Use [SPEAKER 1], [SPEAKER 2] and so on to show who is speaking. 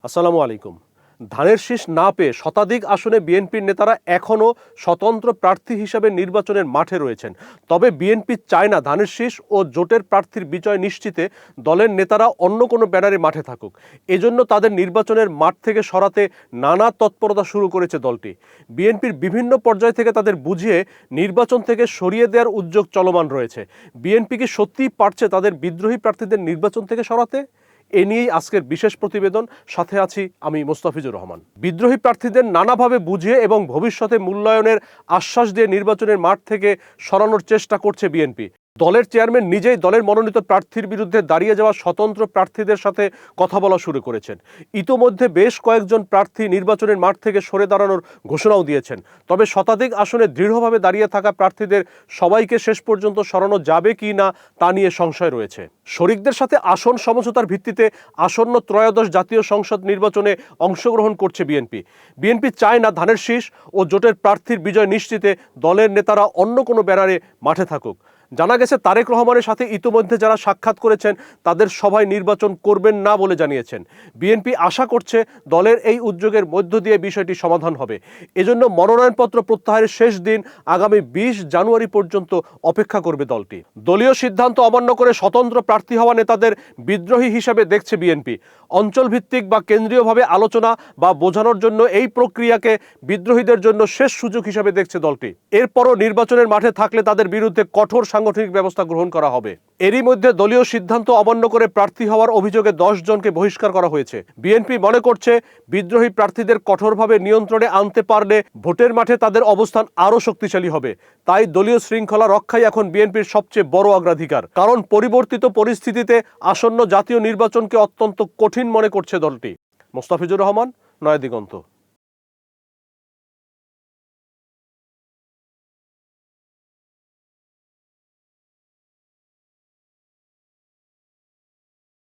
[SPEAKER 1] আসসালামু আলাইকুম। ধানের শীষ না পেয়ে শতাধিক আসনে বিএনপির নেতারা এখনও স্বতন্ত্র প্রার্থী হিসাবে নির্বাচনের মাঠে রয়েছেন। তবে বিএনপি চায় না ধানের শীষ ও জোটের প্রার্থীর বিজয় নিশ্চিতে দলের নেতারা অন্য কোনো ব্যানারে মাঠে থাকুক। এজন্য তাদের নির্বাচনের মাঠ থেকে সরাতে নানা তৎপরতা শুরু করেছে দলটি। বিএনপির বিভিন্ন পর্যায় থেকে তাদের বুঝিয়ে নির্বাচন থেকে সরিয়ে দেওয়ার উদ্যোগ চলমান রয়েছে। বিএনপি কি সত্যিই পারছে তাদের বিদ্রোহী প্রার্থীদের নির্বাচন থেকে সরাতে? এ নিয়েই আজকের বিশেষ প্রতিবেদন। সাথে আছি আমি মোস্তাফিজুর রহমান। বিদ্রোহী প্রার্থীদের নানাভাবে বুঝিয়ে এবং ভবিষ্যতে মূল্যায়নের আশ্বাস দিয়ে নির্বাচনের মাঠ থেকে সরানোর চেষ্টা করছে বিএনপি। দলের চেয়ারম্যান নিজেই দলের মনোনীত প্রার্থীর বিরুদ্ধে দাঁড়িয়ে যাওয়া স্বতন্ত্র প্রার্থীদের সাথে কথা বলা শুরু করেছেন। ইতোমধ্যে বেশ কয়েকজন প্রার্থী নির্বাচনের মাঠ থেকে সরে দাঁড়ানোর ঘোষণাও দিয়েছেন। তবে শতাধিক আসনে দৃঢ়ভাবে দাঁড়িয়ে থাকা প্রার্থীদের সবাইকে শেষ পর্যন্ত সরানো যাবে কি না তা নিয়ে সংশয় রয়েছে। শরিকদের সাথে আসন সমঝোতার ভিত্তিতে আসন্ন ত্রয়োদশ জাতীয় সংসদ নির্বাচনে অংশগ্রহণ করছে বিএনপি চায় না ধানের শীষ ও জোটের প্রার্থীর বিজয় নিশ্চিতে দলের নেতারা অন্য কোনো ব্যানারে মাঠে থাকুক। জানা গেছে তারেক রহমানের সাথে ইতোমধ্যে যারা সাক্ষাৎ করেছেন তাদের সবাই নির্বাচন করবেন না বলে জানিয়েছেন। বিএনপি আশা করছে দলের এই উদ্যোগের মধ্য দিয়ে বিষয়টি সমাধান হবে। এজন্য মনোনয়নপত্র প্রত্যাহারের শেষ দিন আগামী 20 জানুয়ারি পর্যন্ত অপেক্ষা করবে দলটি। দলীয় সিদ্ধান্ত অমান্য করে স্বতন্ত্র প্রার্থী হওয়া নেতাদের বিদ্রোহী হিসাবে দেখছে বিএনপি। অঞ্চলভিত্তিক বা কেন্দ্রীয়ভাবে আলোচনা বা বোঝানোর জন্য এই প্রক্রিয়াকে বিদ্রোহীদের জন্য শেষ সুযোগ হিসাবে দেখছে দলটি। এরপরও নির্বাচনের মাঠে থাকলে তাদের বিরুদ্ধে কঠোর সাংগঠনিক ব্যবস্থা গ্রহণ করা হবে। এরই মধ্যে দলীয় সিদ্ধান্ত অমান্য করে প্রার্থী হওয়ার অভিযোগে 10 জনকে বহিষ্কার করা হয়েছে। বিএনপি মনে করছে বিদ্রোহী প্রার্থীদের কঠোরভাবে নিয়ন্ত্রণে আনতে পারলে ভোটের মাঠে তাদের অবস্থান আরও শক্তিশালী হবে। তাই দলীয় শৃঙ্খলা রক্ষাই এখন বিএনপির সবচেয়ে বড় অগ্রাধিকার। কারণ পরিবর্তিত পরিস্থিতিতে আসন্ন জাতীয় নির্বাচনকে অত্যন্ত কঠিন মনে করছে দলটি। মোস্তাফিজুর রহমান, নয়াদিগন্ত।